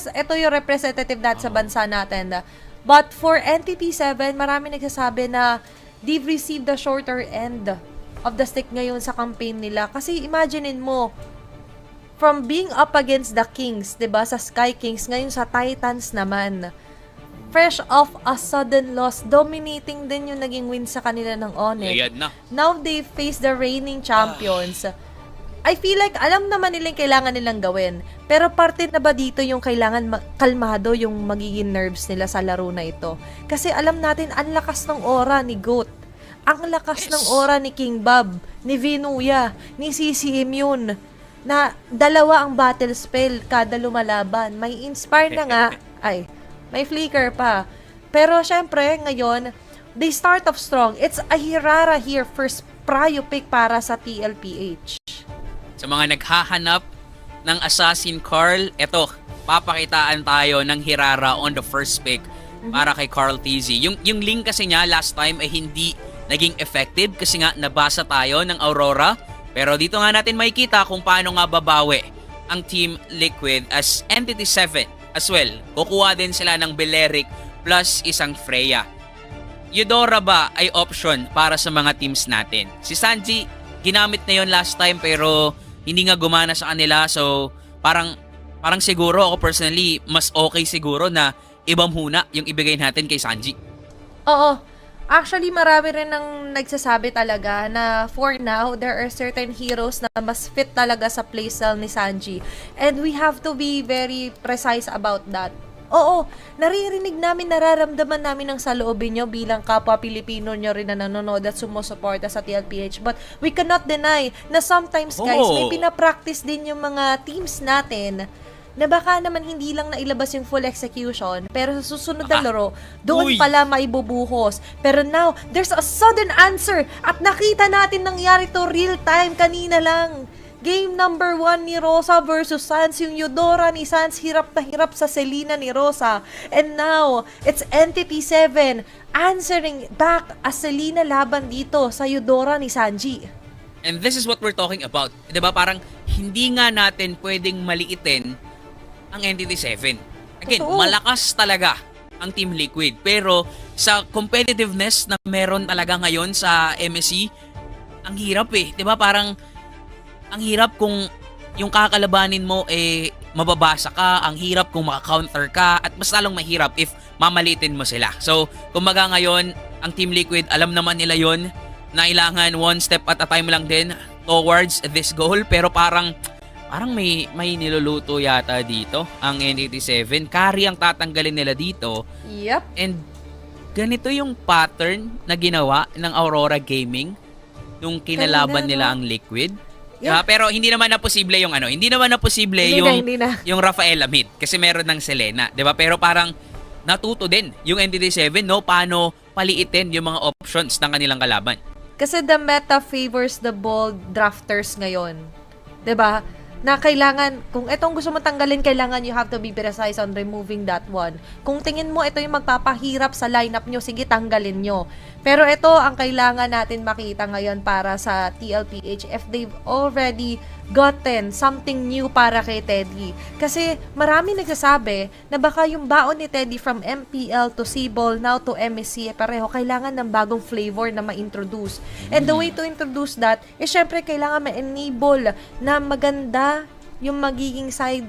yes, ito yung representative natin sa bansa natin. But for NTT7, marami nagsasabi na they've received the shorter end of the stick ngayon sa campaign nila. Kasi imaginein mo, from being up against the Kings, 'di ba, sa Sky Kings, ngayon sa Titans naman, fresh off a sudden loss, dominating din yung naging win sa kanila ng Onyx. Ayan na. Now they face the reigning champions. I feel like alam naman nila yung kailangan nilang gawin. Pero parte na ba dito yung kailangan kalmado yung magiging nerves nila sa laro na ito? Kasi alam natin, ang lakas ng aura ni GOAT. Ang lakas ng aura ni King Bob, ni Vinuya, ni CC Immune, na dalawa ang battle spell kada lumalaban. May inspire na nga, ay, may flicker pa. Pero syempre, ngayon, they start off strong. It's a Hirara here, first prio pick para sa TLPH. Sa mga naghahanap ng Assassin Carl, eto, papakitaan tayo ng Hirara on the first pick para kay Carl TZ. Yung link kasi niya last time ay hindi naging effective kasi nga nabasa tayo ng Aurora. Pero dito nga natin makikita kung paano nga babawi ang Team Liquid as Entity 7 as well. Kukuha din sila ng Belerik plus isang Freya. Eudora ba ay option para sa mga teams natin? Si Sanji, ginamit na yon last time pero hindi nga gumana sa kanila. So parang siguro ako personally, mas okay siguro na ibang muna yung ibigay natin kay Sanji. Oo. Actually, marami rin ang nagsasabi talaga na for now, there are certain heroes na mas fit talaga sa playstyle ni Sanji. And we have to be very precise about that. Oo, naririnig namin, nararamdaman namin ang saloobin nyo bilang kapwa Pilipino nyo rin na nanonood at sumusuporta sa TLPH. But we cannot deny na sometimes, guys, may pinapractice din yung mga teams natin na baka naman hindi lang nailabas yung full execution, pero sa susunod na laro, doon pala maibubuhos. Pero now, there's a sudden answer at nakita natin nangyari to real time kanina lang. Game number 1 ni Rosa versus Sans, yung Eudora ni Sans, hirap na hirap sa Selena ni Rosa. And now, it's Entity 7 answering back as Selena laban dito sa Eudora ni Sanji. And this is what we're talking about. Diba parang hindi nga natin pwedeng maliitin ang Entity 7. Again, malakas talaga ang Team Liquid. Pero sa competitiveness na meron talaga ngayon sa MSC, ang hirap eh. Diba parang ang hirap kung yung kakalabanin mo mababasa ka, ang hirap kung maka-counter ka, at mas lalong mahirap if mamalitin mo sila. So, kumbaga ngayon, ang Team Liquid, alam naman nila yon na kailangan one step at a time lang din towards this goal. Pero parang may niluluto yata dito ang N87. Carry ang tatanggalin nila dito. Yep. And ganito yung pattern na ginawa ng Aurora Gaming nung kinalaban nila ang Liquid. Yeah. Pero hindi naman na posible yung yung Rafaela mid kasi meron ng Selena, 'di ba? Pero parang natuto din yung NTT7 paano paliitin yung mga options ng kanilang kalaban. Kasi the meta favors the bold drafters ngayon. 'Di ba? Na kailangan, kung itong gusto mo tanggalin, kailangan you have to be precise on removing that one. Kung tingin mo ito yung magpapahirap sa lineup nyo, sige, tanggalin nyo. Pero ito ang kailangan natin makita ngayon para sa TLPH if they've already gotten something new para kay Teddy. Kasi marami nagsasabi na baka yung baon ni Teddy from MPL to C-Ball now to MSC pareho, kailangan ng bagong flavor na ma-introduce. And the way to introduce that is syempre kailangan ma-enable na maganda yung magiging side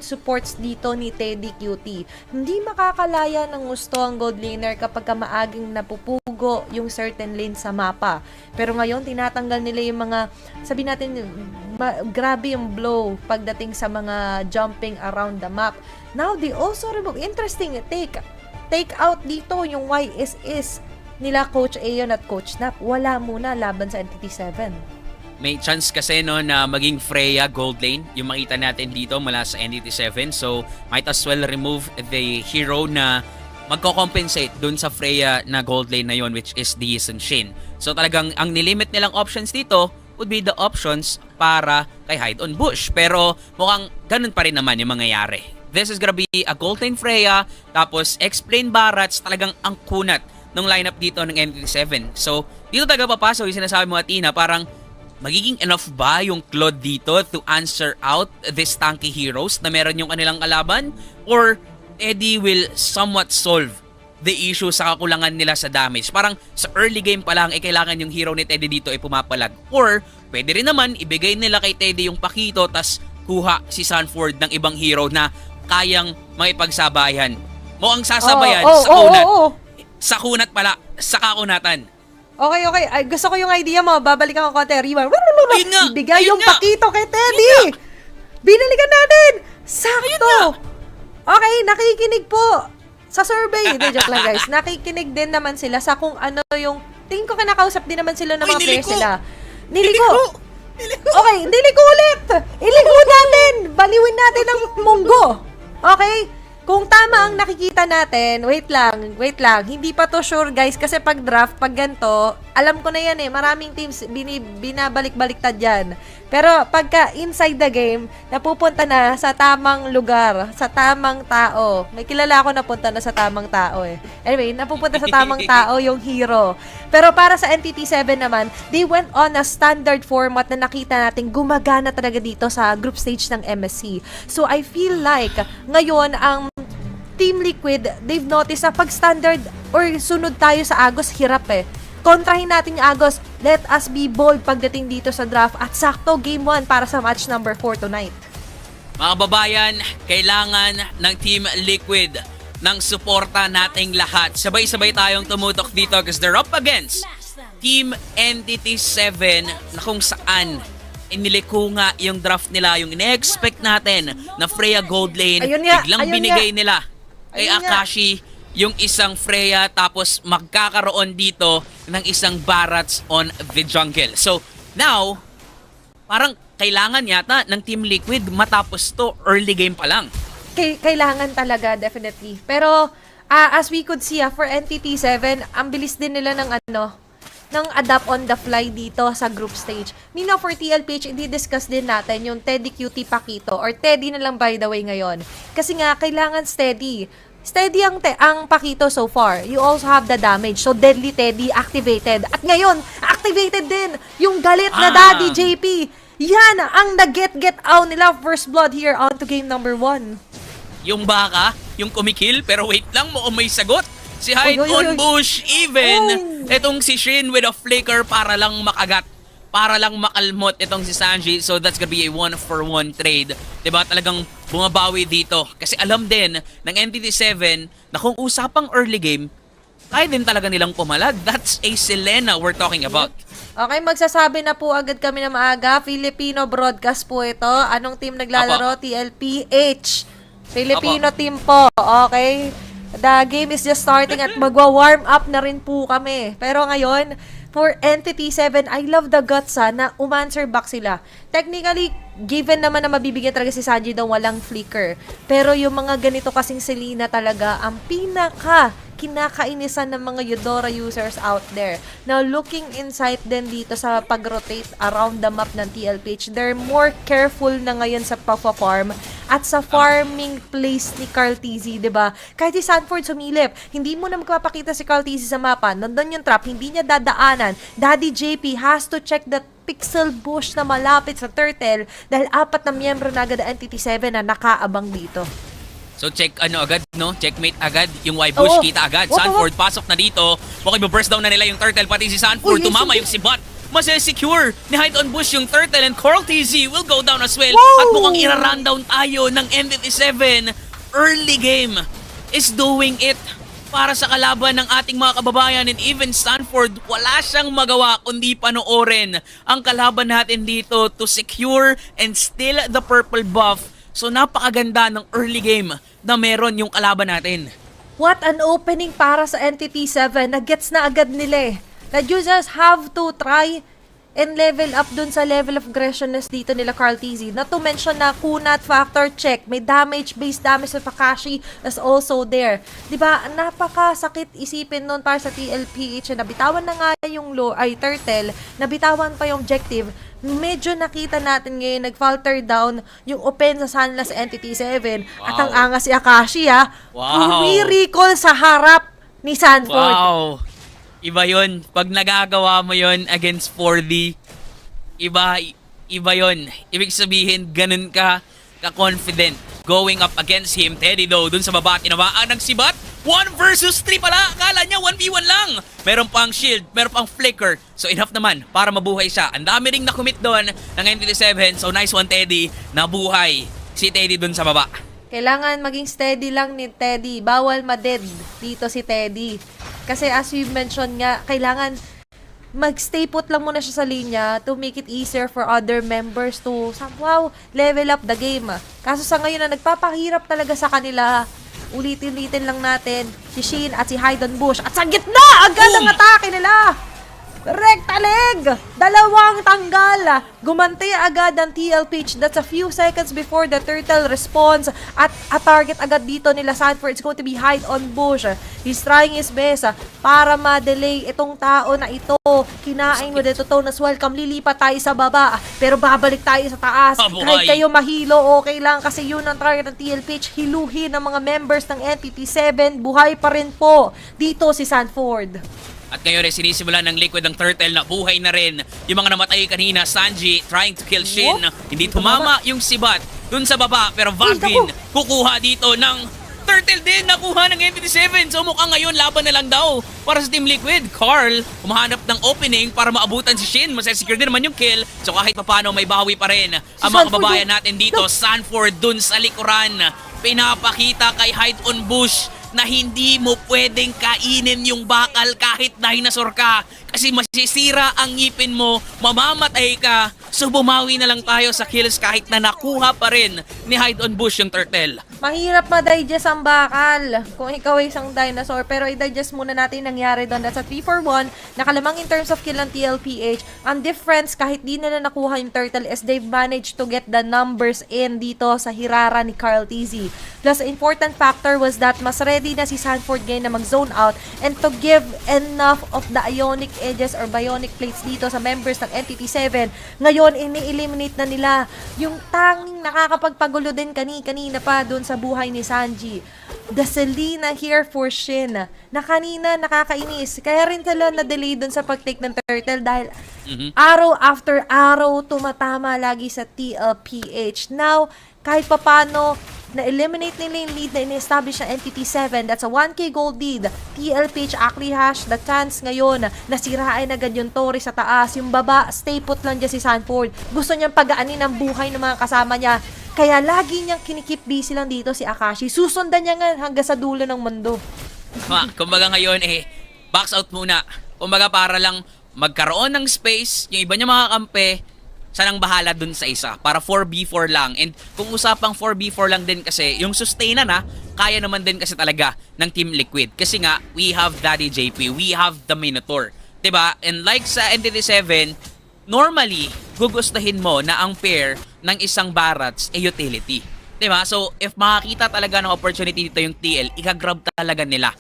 supports dito ni Teddy QT. Hindi makakalaya ng gusto ang gold laner kapag maaging napupugo yung certain lane sa mapa. Pero ngayon, tinatanggal nila yung mga, grabe yung blow pagdating sa mga jumping around the map. Now, they also remove, interesting, take out dito yung YSS nila Coach Aeon at Coach Nap. Wala muna laban sa Entity 7. May chance kasi na maging Freya gold lane yung makita natin dito mula sa NDT7. So, might as well remove the hero na magko-compensate dun sa Freya na gold lane na yon, which is the Yi Sun-shin. So, talagang ang nilimit nilang options dito would be the options para kay Hide on Bush. Pero mukhang ganun pa rin naman yung mangyayari. This is gonna be a gold lane Freya, tapos Explain Barats, talagang ang kunat ng lineup dito ng NDT7. So, dito talaga papasok yung sinasabi mo, Athena, parang magiging enough ba yung Claude dito to answer out this tanky heroes na meron yung kanilang kalaban? Or Teddy will somewhat solve the issue sa kakulangan nila sa damage? Parang sa early game pa lang, kailangan yung hero ni Teddy dito ay pumapalag. Or pwede rin naman, ibigay nila kay Teddy yung Pakito tas kuha si Sanford ng ibang hero na kayang makipagsabayan. Mo ang sasabayan sa kunat. Sa kunat pala, sa kakunatan. Okay. Ay, gusto ko yung idea mo. Babalikan ko konti. Rewind. Ayun nga! Ibigay Ayun yung nga! Pakito kay Teddy. Binalikan natin. Sakto. Okay, nakikinig po sa survey. Hindi, joke lang guys. Nakikinig din naman sila sa kung ano yung... Tingin ko kinakausap din naman sila ng mga players nila. Niliko. Okay, niliko ulit. Iliko natin. Baliwin natin ang munggo. Okay? Kung tama ang nakikita natin, wait lang. Hindi pa to sure guys kasi pag draft, pag ganito, alam ko na yan maraming teams binabalik-baliktad yan. Pero pagka inside the game, napupunta na sa tamang lugar, sa tamang tao. May kilala ako napunta na sa tamang tao Anyway, napupunta sa tamang tao yung hero. Pero para sa NTT7 naman, they went on a standard format na nakita natin gumagana talaga dito sa group stage ng MSC. So I feel like ngayon ang Team Liquid, they've noticed na pag standard or sunod tayo sa Agos, hirap kontrahin natin yung Agos. Let us be bold pagdating dito sa draft at sakto game 1 para sa match number 4 tonight. Mga kababayan, kailangan ng Team Liquid ng suporta nating lahat. Sabay-sabay tayong tumutok dito because they're up against Team NTT7 na kung saan iniliko nga yung draft nila, yung ine-expect natin na Freya Gold Lane, biglang binigay nila kay Akashi yung isang Freya tapos magkakaroon dito ng isang Barats on the jungle. So, now, parang kailangan yata ng Team Liquid matapos to early game pa lang. Kailangan talaga, definitely. Pero, as we could see, for NTT7, ang bilis din nila ng ng adapt on the fly dito sa group stage. Meanwhile, for TLPH, i-discuss din natin yung Teddy Cutie Pakito or Teddy na lang by the way ngayon. Kasi nga, kailangan steady. Steady ang Pakito so far. You also have the damage. So, Deadly Teddy activated. At ngayon, activated din yung galit na Daddy JP. Yan ang nag-get out nila. First blood here on to game number 1. Yung baka, yung kumikil, pero wait lang, may sagot. Si Hide on Bush, even itong si Shin with a flicker para lang makagat, para lang makalmot itong si Sanji. So that's gonna be a 1-for-1 trade. Diba? Talagang bumabawi dito. Kasi alam din ng NTT7 na kung usapang early game, kaya din talaga nilang pumalag. That's a Selena we're talking about. Okay, magsasabi na po agad kami na maaga. Filipino broadcast po ito. Anong team naglalaro? TLPH. Filipino team po. Okay? The game is just starting at magwa-warm up na rin po kami. Pero ngayon, for NTT7, I love the guts na umanswer back sila. Technically, given naman na mabibigyan talaga si Sanji daw walang flicker. Pero yung mga ganito kasing Selena talaga, ang kinakainisan ng mga Eudora users out there. Now, looking inside din dito sa pag-rotate around the map ng TLPH, they're more careful na ngayon sa pag-farm at sa farming place ni Carl TZ, diba? Kahit si Sanford sumilip, hindi mo na magpapakita si Carl TZ sa mapa. Nandun yung trap, hindi niya dadaanan. Daddy JP has to check that pixel bush na malapit sa turtle dahil 4 na miyembro na agad ang NTT7 na nakaabang dito. So check agad, no? Checkmate agad. Yung Y-Bush, kita agad. Sanford, pasok na dito. Okay, burst down na nila yung turtle. Pati si Sanford, tumama yung si Bot. Masesecure ni Hide on Bush yung turtle and Coral TZ will go down as well. At mukhang ira-rundown tayo ng NTT7. Early game is doing it para sa kalaban ng ating mga kababayan, and even Sanford, wala siyang magawa kundi panoorin ang kalaban natin dito to secure and steal the purple buff. So napakaganda ng early game na meron yung kalaban natin. What an opening para sa NTT7. Nag-gets na agad nila that you just have to try and level up dun sa level of aggressionness dito nila Carl TZ. Not to mention na kunat factor check. May damage-based damage sa Kakashi is also there. Diba? Napakasakit isipin nun para sa TLPH. Nabitawan na nga yung turtle. Nabitawan pa yung objective. Medyo nakita natin ngayon, nag-falter down yung open sa Sunless NTT7. At ang angas si Akashi recall sa harap ni Sanford. Wow! Iba yun. Pag nagagawa mo yun against 4D, iba yon. Ibig sabihin, ganun ka-confident going up against him. Teddy though, dun sa baba, tinamaan ng sibat. 1 versus 3 pala. Akala niya 1v1 lang. Meron pang shield, meron pang flicker. So enough naman para mabuhay siya. Ang dami ring na-commit doon ng NTT7. So nice one, Teddy. Nabuhay si Teddy dun sa baba. Kailangan maging steady lang ni Teddy. Bawal ma-dead dito si Teddy. Kasi as we mentioned nga, kailangan mag-stay put lang muna siya sa linya to make it easier for other members to somehow level up the game. Kaso sa ngayon na nagpapahirap talaga sa kanila, ulitin-ulitin lang natin si Shin at si Haydon Bush. At sa gitna, agad ang atake nila! Rekta leg! Dalawang tanggal! Gumanti agad ang TLPH. That's a few seconds before the turtle responds. At a target agad dito nila Sanford. It's going to be Hide on Bush. He's trying his best para ma-delay itong tao na ito. Kinain mo dito to nas welcome. Lilipat tayo sa baba. Pero babalik tayo sa taas. Kahit kayo mahilo, okay lang. Kasi yun ang target ng TLPH. Hiluhin ng mga members ng NTT7. Buhay pa rin po dito si Sanford. At ngayon ay sinisimulan ng Liquid ng Turtle na buhay na rin. Yung mga namatay kanina, Sanji trying to kill Shin. Hindi tumama yung sibat dun sa baba. Pero Valvin kukuha dito ng Turtle din. Nakuha ng NTT7. So mukhang ngayon laban na lang daw para sa Team Liquid. Carl humahanap ng opening para maabutan si Shin. Masesecure din naman yung kill. So kahit papano may bawi pa rin ang mga kababayan natin dito. Sanford dun sa likuran. Pinapakita kay Hide on Bush na hindi mo pwedeng kainin yung bakal kahit dinosaur ka. Kasi masisira ang ngipin mo, mamamatay ka. So bumawi na lang tayo sa kills kahit na nakuha pa rin ni Hide on Bush yung turtle. Mahirap ma-digest ang bakal kung ikaw ay isang dinosaur. Pero i-digest muna natin nangyari doon. That's a 3-for-1. Nakalamang in terms of kill ng TLPH. Ang difference kahit di nila nakuha yung turtle is they've managed to get the numbers in dito sa hirara ni Carl TZ. Plus, important factor was that mas ready na si Sanford ngayon na mag-zone out and to give enough of the ionic edges or bionic plates dito sa members ng NTT7. Ngayon, ini-eliminate na nila yung tanging nakakapagpagulo din kanina pa doon sa buhay ni Sanji. The Selena here for Shin na kanina nakakainis. Kaya rin sila na-delay doon sa pag-take ng turtle dahil araw after araw tumatama lagi sa TLPH. Now, kahit papano, na-eliminate nila yung lead na in-establish ng NTT7. That's a 1k gold lead. TLPH actually has the chance ngayon na sirain agad yung Tori sa taas. Yung baba, stay put lang dyan si Sanford. Gusto niyang pagaanin ang buhay ng mga kasama niya. Kaya lagi niyang kinikip busy lang dito si Akashi. Susundan niya nga hanggang sa dulo ng mundo. Kumbaga ngayon box out muna. Kumbaga para lang magkaroon ng space, yung iba niya mga kampe, sanang bahala dun sa isa para 4v4 lang. And kung usapang 4v4 lang din kasi, yung sustain na kaya naman din kasi talaga ng Team Liquid. Kasi nga, we have Daddy JP, we have the Minotaur. 'Di ba? And like sa NTT7, normally, gugustuhin mo na ang pair ng isang Barats ay utility. 'Di ba? So, if makakita talaga ng opportunity dito yung TL, ikagrab talaga nila.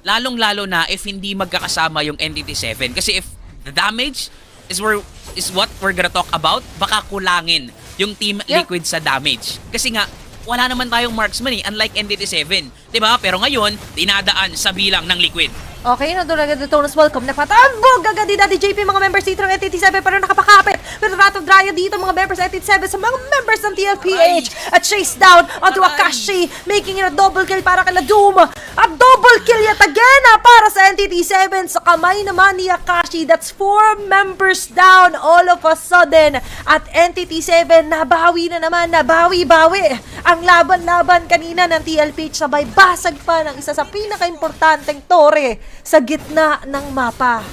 Lalong-lalo na if hindi magkakasama yung NTT7. Kasi if the damage is what we're gonna talk about, baka kulangin yung Team Liquid sa damage. Kasi nga, wala naman tayong marksman unlike NTT7. 'Di ba? Pero ngayon, dinadaan sa bilang ng Liquid. Okay, no, doon agad ito nas welcome. Napatambog agad ni Daddy JP mga members dito ng NTT7 pero nakapakapit. Pero ratong draya dito mga members ng NTT7 sa mga members ng TLPH. At chase down onto Akashi, making it a double kill para kay Doom. A double kill yet again para sa NTT7 sa kamay naman ni Akashi. That's 4 members down all of a sudden. At NTT7 nabawi na naman, nabawi-bawi ang laban-laban kanina ng TLPH sabay basag pa ng isa sa pinaka-importanteng tore sa gitna ng mapa.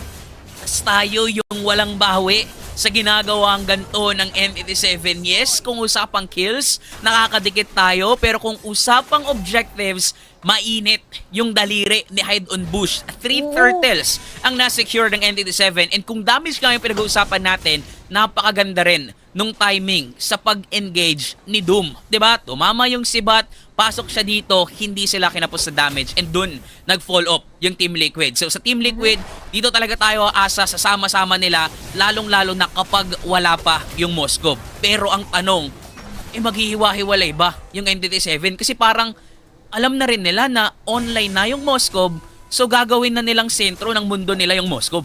Tayo yung walang bawi sa ginagawang ganto ng NTT7. Yes, kung usapang kills, nakakadikit tayo. Pero kung usapang objectives, mainit yung daliri ni Hide on Bush. 3 turtles ang nasecure ng NTT7. And kung damage lang yung pinag-uusapan natin, napakaganda rin nung timing sa pag-engage ni Doom. 'Di ba? Tumama yung sibat, pasok siya dito, hindi sila kinapos sa damage, and dun nag-fall off yung Team Liquid. So sa Team Liquid, dito talaga tayo asa sa sama-sama nila, lalong-lalo na kapag wala pa yung Moskov. Pero ang tanong, maghihiwa-hiwalay ba yung NTT7? Kasi parang alam na rin nila na online na yung Moskov, so gagawin na nilang sentro ng mundo nila yung Moskov.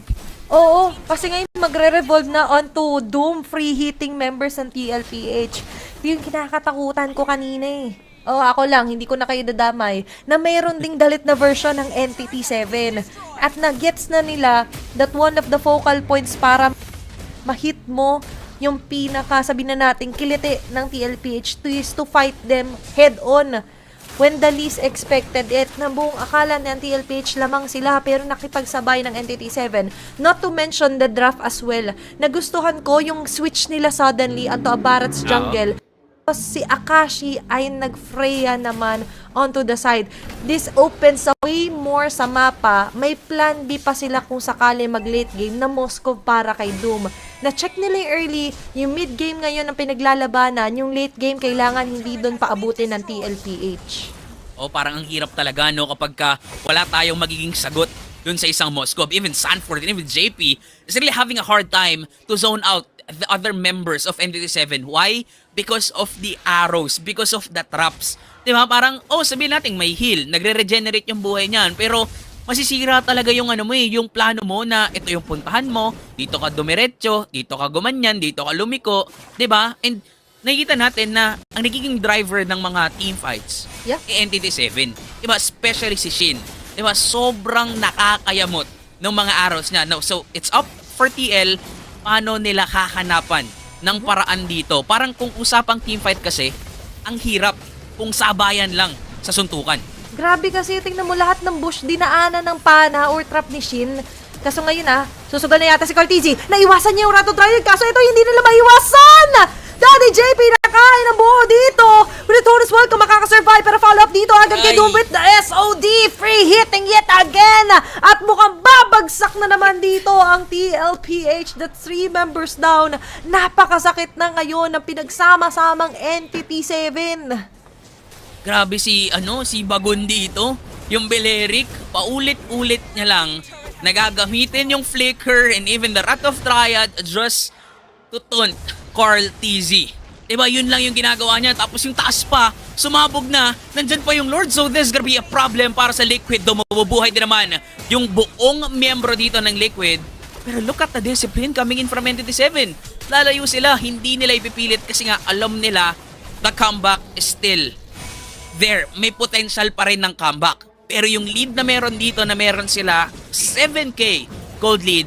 Oo, kasi ngayon magre-revolve na onto Doom free hitting members ng TLPH. Yung kinakatakutan ko kanina eh. Oh, ako lang, hindi ko na kayo dadamay, na mayroon ding dalit na version ng Entity 7. At na-gets na nila that one of the focal points para ma-hit mo yung pinaka, sabi na natin, kiliti ng TLPH is to fight them head-on. When the least expected it, na buong akala ng TLPH lamang sila pero nakipagsabay ng Entity 7. Not to mention the draft as well. Nagustuhan ko yung switch nila suddenly onto a Barrett's jungle. Si Akashi ay nag-Freya naman onto the side. This opens a way more sa mapa. May plan B pa sila kung sakali mag-late game na Moscow para kay Doom. Na-check nila yung early, yung mid-game ngayon ang pinaglalabanan, yung late game kailangan hindi doon paabutin ng TLPH. O parang ang hirap talaga no kapag wala tayong magiging sagot dun sa isang Moskov. Even Sanford and even JP is really having a hard time to zone out the other members of NTT7. Why? Because of the arrows, because of the traps. Diba? Parang, sabihin natin may heal, nagre-regenerate yung buhay niyan, pero masisira talaga yung yung plano mo na ito yung puntahan mo, dito ka dumiretso, dito ka gumanyan, dito ka lumiko, 'di ba? And nakikita natin na ang nagiging driver ng mga team fights ay Entity 7. 'Di ba? Especially si Shin. 'Di ba? Sobrang nakakayamot ng mga arrows niya. No, so it's up for TL paano nila hahanapan ng paraan dito. Parang kung usapang team fight kasi, ang hirap kung sabayan lang sa suntukan. Grabe kasi, tingnan mo lahat ng bush dinaanan ng pana or trap ni Shin. Kaso ngayon susugal na yata si Cortezi. Naiwasan niya yung Rato Triad, kaso ito hindi nila maiwasan! Daddy JP nakain ang buo dito! Return as well kung makakasurvive, pero follow up dito agad kay Doom with the SOD! Free hitting yet again! At mukhang babagsak na naman dito ang TLPH, the 3 members down. Napakasakit na ngayon ng pinagsama-samang Entity 7. Grabe si Bagon dito. Yung Belerik, paulit-ulit niya lang nagagamitin yung Flicker and even the Rat of Triad just to taunt Carl TZ. Diba, yun lang yung ginagawa niya. Tapos yung taas pa, sumabog na, nandyan pa yung Lord. So there's gonna be a problem para sa Liquid. Mabubuhay din naman yung buong miyembro dito ng Liquid. Pero look at the discipline coming in from Entity 7. Lalayo sila, hindi nila ipipilit kasi nga alam nila the comeback is still there. May potential pa rin ng comeback. Pero yung lead na meron dito na meron sila 7k gold lead,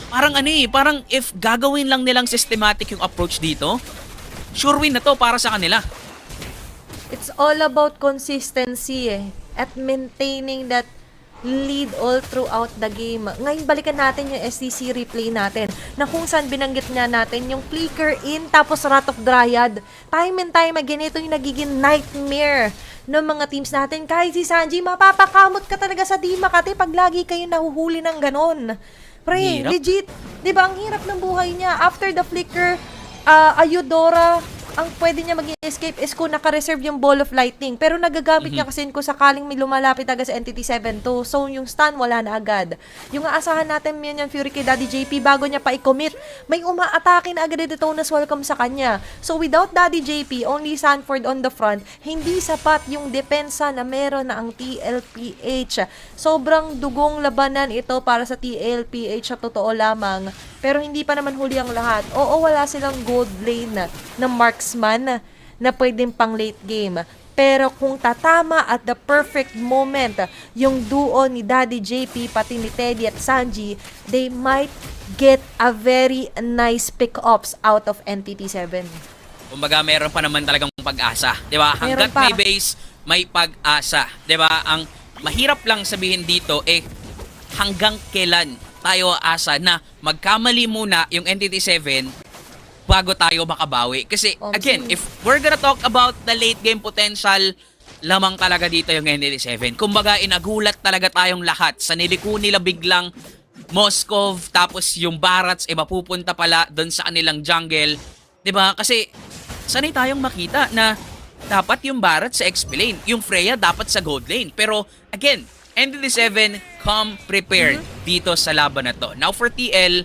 parang parang if gagawin lang nilang systematic yung approach dito, sure win na to para sa kanila. It's all about consistency at maintaining that lead all throughout the game. Ngayon balikan natin yung STC replay natin na kung saan binanggit nga natin yung Flicker in tapos Rat of Dryad. Time and time again, ito yung nagiging nightmare ng mga teams natin. Kahit si Sanji, mapapakamot ka talaga sa di Makati pag lagi kayo nahuhuli ng ganon. Pre, legit. Diba, ang hirap ng buhay niya. After the Flicker, Ayudora, ang pwede niya mag-escape is kung naka-reserve yung Ball of Lightning. Pero nagagamit niya kasi kung sakaling may lumalapit agad sa Entity 7 to. So, yung stun, wala na agad. Yung aasahan natin yan Fury kay Daddy JP bago niya pa i-commit, may umaatake na agad Detona's welcome sa kanya. So, without Daddy JP, only Sanford on the front, hindi sapat yung depensa na meron na ang TLPH. Sobrang dugong labanan ito para sa TLPH sa totoo lamang. Pero hindi pa naman huli ang lahat. Oo, wala silang gold lane na marksman na pwedeng pang late game. Pero kung tatama at the perfect moment, yung duo ni Daddy JP pati ni Teddy at Sanji, they might get a very nice pick-ups out of Entity 7. Kumbaga, meron pa naman talagang pag-asa. Diba? Hanggat may base, may pag-asa. Diba? Ang mahirap lang sabihin dito, hanggang kailan tayo aasa na magkamali muna yung Entity 7 bago tayo makabawi. Kasi, again, if we're gonna talk about the late game potential, lamang talaga dito yung Entity 7. Kumbaga, inagulat talaga tayong lahat. Sa niliko nila biglang Moskov, tapos yung Barats, mapupunta pala doon sa kanilang jungle. 'Di ba? Kasi, sanay tayong makita na dapat yung Barats sa XP lane, yung Freya dapat sa gold lane. Pero, again, Entity 7, come prepared dito sa laban na to. Now for TL,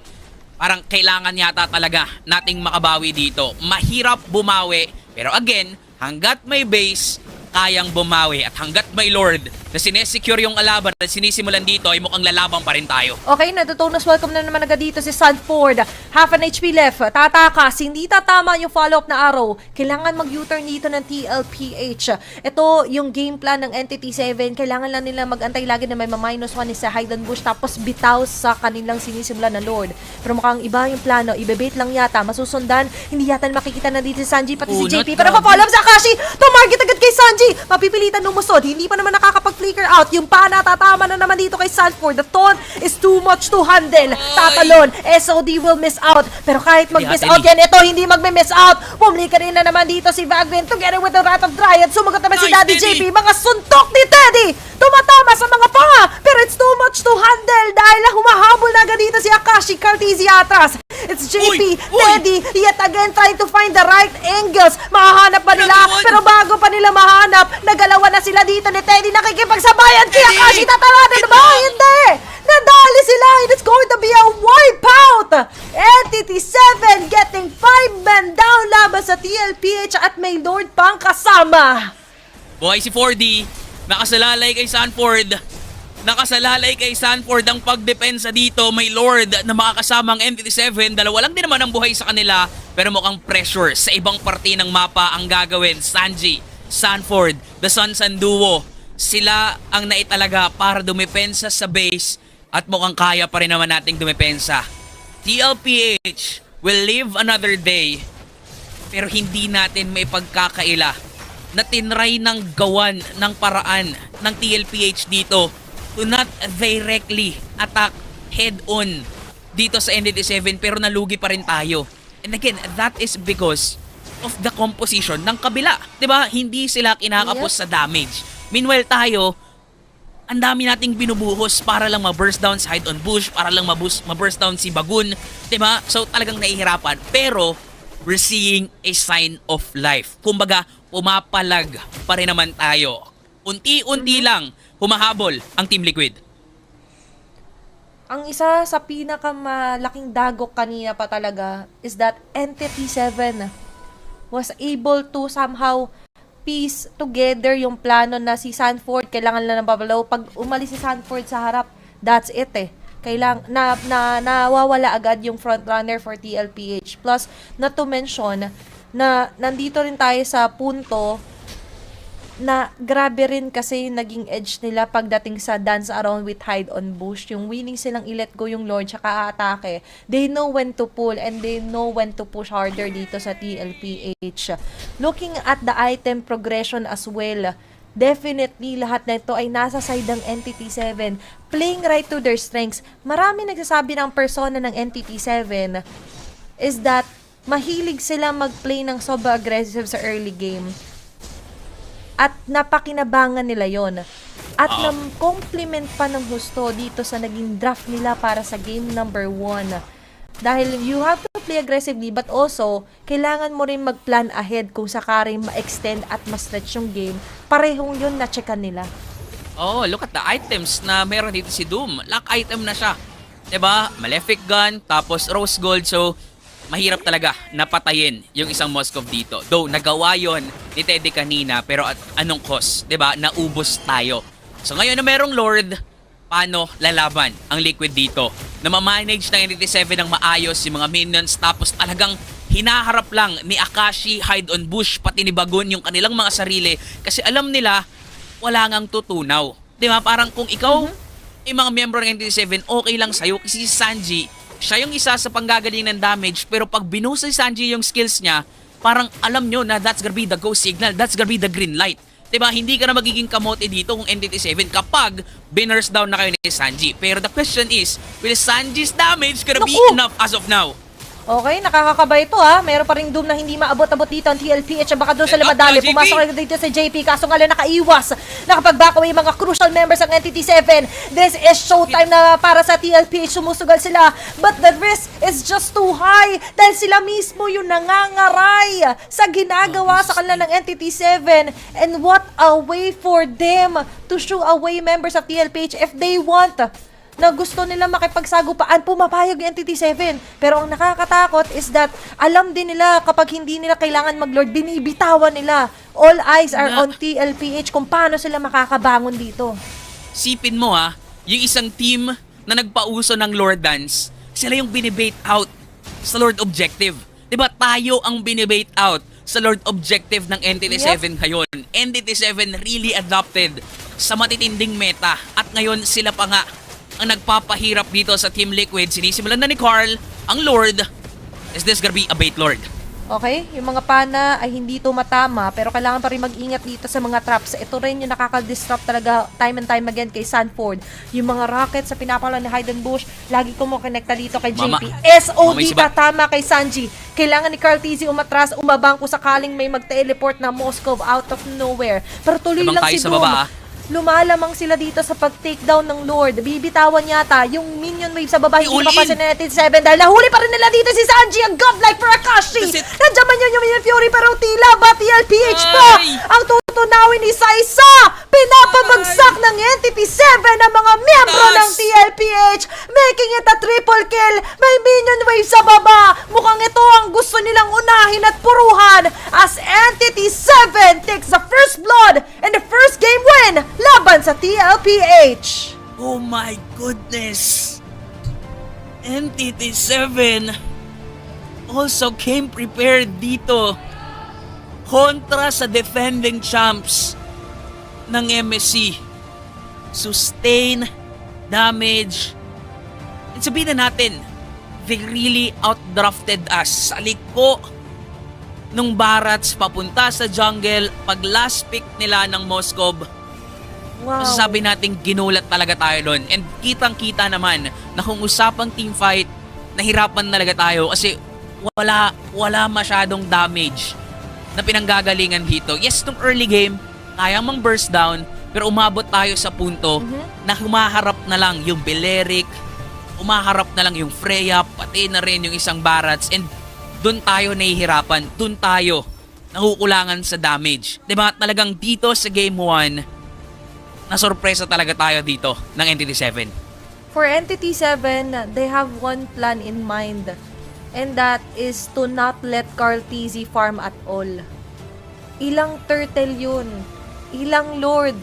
parang kailangan yata talaga nating makabawi dito. Mahirap bumawi, pero again, hanggat may base, kayang bumawi. At hanggat may Lord, na sinesecure yung alaban at sinisimulan dito ay mukhang lalabang pa rin tayo. Okay, natutunos welcome na naman agad dito si Sanford. Half an HP left. Tatakas. Hindi tatama yung follow-up na arrow. Kailangan mag-U-turn dito ng TLPH. Ito yung game plan ng Entity 7. Kailangan lang nila mag-antay lagi na may -1 is sa Hidden Bush tapos bitaw sa kanilang sinisimulan na Lord. Pero mukhang iba yung plano. Ibebait lang yata. Masusundan. Hindi yata makikita na dito si Sanji pati si JP. Pero pa-follow up sa Akashi. Tumarget agad kay Sanji. Mapipilitan lumusod. Hindi pa naman nakakapag-flicker out. Yung pana tatama na naman dito kay Sanford. The taunt is too much to handle. Tatalon. SOD will miss out. Pero kahit mag-miss out yan, ito hindi magme-miss out. Pumili ka rin na naman dito si Vagvin together with the Wrath of Dryad. Sumagot naman si Daddy JP. Mga suntok ni Teddy. Tumatama sa mga panga. Pero it's too much to handle dahil humahabol na agad dito si Akashi Cartesi atras. It's JP, Teddy, yet again trying to find the right angles. Mahahanap pa nila, pero bago pa nila mahanap, nagalawa na sila dito ni Teddy. Nakikipagsabayan kay Akashi. Tataratin ba? Hindi! Nadali sila and it's going to be a wipeout! Entity 7 getting 5 men down laban sa TLPH at may Lord pang kasama. Buhay si 4D, nakasalalay kay Sanford. Nakasalalay kay Sanford ang pagdepensa dito. May Lord na makakasamang Entity 7. Dalawa lang din naman ang buhay sa kanila. Pero mukhang pressure sa ibang parte ng mapa ang gagawin. Sanji, Sanford, the Sansan Duo. Sila ang naitalaga para dumepensa sa base. At mukhang kaya pa rin naman nating dumepensa. TLPH will live another day. Pero hindi natin may pagkakaila na tinry ng gawan ng paraan ng TLPH dito to not directly attack head-on dito sa Entity 7 pero nalugi pa rin tayo. And again, that is because of the composition ng kabila. 'Di ba? Hindi sila kinakapos sa damage. Meanwhile tayo, ang dami nating binubuhos para lang ma-burst down sa Hide on Bush, para lang ma-burst down si Bagun. 'Di ba? So talagang nahihirapan. Pero we're seeing a sign of life. Kumbaga, pumapalag pa rin naman tayo. Unti-unti lang humahabol ang Team Liquid. Ang isa sa pinakamalaking dagok kanina pa talaga is that Entity 7 was able to somehow piece together yung plano na si Sanford kailangan lang ng babalaw. Pag umalis si Sanford sa harap, that's it eh. Nawawala agad yung frontrunner for TLPH. Plus, not to mention na nandito rin tayo sa punto na grabe rin kasi naging edge nila pagdating sa dance around with Hide on Bush. Yung willing silang i-let go yung Lord tsaka atake. They know when to pull and they know when to push harder dito sa TLPH. Looking at the item progression as well, definitely lahat na ito ay nasa side ng Entity 7. Playing right to their strengths. Marami nagsasabi ng persona ng Entity 7 is that mahilig sila mag-play ng sobra aggressive sa early game. At napakinabangan nila yon. At na-compliment pa ng husto dito sa naging draft nila para sa game number 1. Dahil you have to play aggressively but also, kailangan mo rin mag-plan ahead kung sakaring ma-extend at ma-stretch yung game. Parehong yun na-checkan nila. Oh, look at the items na meron dito si Doom. Lock item na siya. 'Di ba? Malefic Gun, tapos Rose Gold. So, mahirap talaga napatayin yung isang Moskov dito. Though, nagawa yon ni Teddy kanina, pero at anong cost? 'Di ba? Naubos tayo. So, ngayon na merong Lord, paano lalaban ang Liquid dito? Na ma-manage ng Entity 7 ng maayos yung mga minions, tapos talagang hinaharap lang ni Akashi, Hide on Bush, pati ni Bagun yung kanilang mga sarili kasi alam nila wala ngang tutunaw. 'Di ba? Parang kung ikaw yung mga member ng Entity 7, okay lang sa'yo kasi si Sanji, siya yung isa sa panggagaling ng damage, pero pag binusa si Sanji yung skills niya, parang alam nyo na that's gonna be the go signal, that's gonna be the green light. Diba? Hindi ka na magiging kamote dito kung Entity 7 kapag binurst down na kayo ni Sanji. Pero the question is, will Sanji's damage gonna be enough as of now? Okay, nakakakaba ito ha. Meron pa ring Doom na hindi maabot-abot dito ang TLPH. Baka doon sa limadali. Pumasok na dito sa JP. Kaso nga lang nakaiwas. Nakapag-back away mga crucial members ng Entity 7. This is showtime na para sa TLPH. Sumusugal sila. But the risk is just too high. Dahil sila mismo yung nangangaray sa ginagawa sa kanila ng Entity 7. And what a way for them to shoo away members of TLPH if they want na gusto nila makipagsagupaan, pumapayag yung Entity 7. Pero ang nakakatakot is that alam din nila kapag hindi nila kailangan mag-Lord, binibitawan nila. All eyes are on TLPH kung paano sila makakabangon dito. Sipin mo yung isang team na nagpauso ng Lord Dance, sila yung binibait out sa Lord Objective. Diba tayo ang binibait out sa Lord Objective ng Entity 7 ngayon. Entity 7 really adopted sa matitinding meta at ngayon sila pa nga ang nagpapahirap dito sa Team Liquid. Sinisimulan na ni Carl ang Lord. Is this gonna be a bait Lord? Okay, yung mga pana ay hindi tumatama pero kailangan pa rin mag-ingat dito sa mga traps. Ito rin yung nakaka-disrupt talaga time and time again kay Sanford. Yung mga rockets sa pinapala ni Hayden Bush, lagi ko mo konekta dito kay JP. SOD tatama kay Sanji. Kailangan ni Carl TZ umatras, umabangko sakaling may mag-teleport na Moskov out of nowhere. Pero tuloy lang si Doom. Lumalamang sila dito sa pag-takedown ng Lord. Bibitawan yata yung minion wave sa baba. Hindi mapapasin na natin 7 dahil nahuli pa rin nila dito si Sanji, ang godlike for Akashi. Nandiyan man yun yung Minion Fury pero tila ba TLPH pa ang tutunawin ni Saisa. Pinapabagsak ng Entity 7 ang mga miyembro ng TLPH, making it a triple kill. May minion wave sa baba. Mukhang ito ang gusto nilang unahin at puruhan as Entity 7 takes the first blood and the first game win laban sa TLPH. Oh my goodness! Entity 7 also came prepared dito kontra sa defending champs ng MSC. Sustain, damage, and sabihin na natin, they really outdrafted us. Sa liko nung Barats papunta sa jungle, pag last pick nila ng Moskov, masasabi natin ginulat talaga tayo doon. And kitang-kita naman na kung usapang teamfight, nahirapan talaga tayo kasi wala masyadong damage na pinanggagalingan dito. Yes, nung early game, kaya mang burst down, pero umabot tayo sa punto na humaharap na lang yung Belerik, umaharap na lang yung Freya, pati na rin yung isang Barats, and doon tayo nahihirapan, doon tayo nakukulangan sa damage. Diba? Talagang dito sa game 1, nasorpresa talaga tayo dito ng Entity 7. For Entity 7, they have one plan in mind. And that is to not let Carl TZ farm at all. Ilang turtle yun. Ilang lord.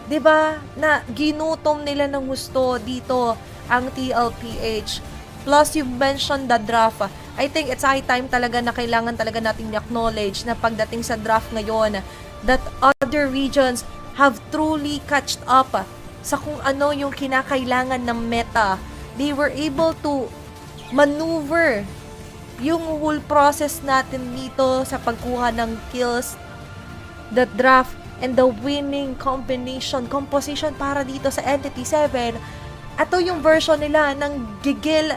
'Di ba? Na ginutom nila ng gusto dito ang TLPH. Plus, you mentioned the draft. I think it's high time talaga na kailangan talaga nating acknowledge na pagdating sa draft ngayon, that other regions have truly catched up sa kung ano yung kinakailangan ng meta. They were able to maneuver yung whole process natin dito sa pagkuha ng kills, the draft, and the winning composition para dito sa Entity 7. Ito yung version nila ng gigil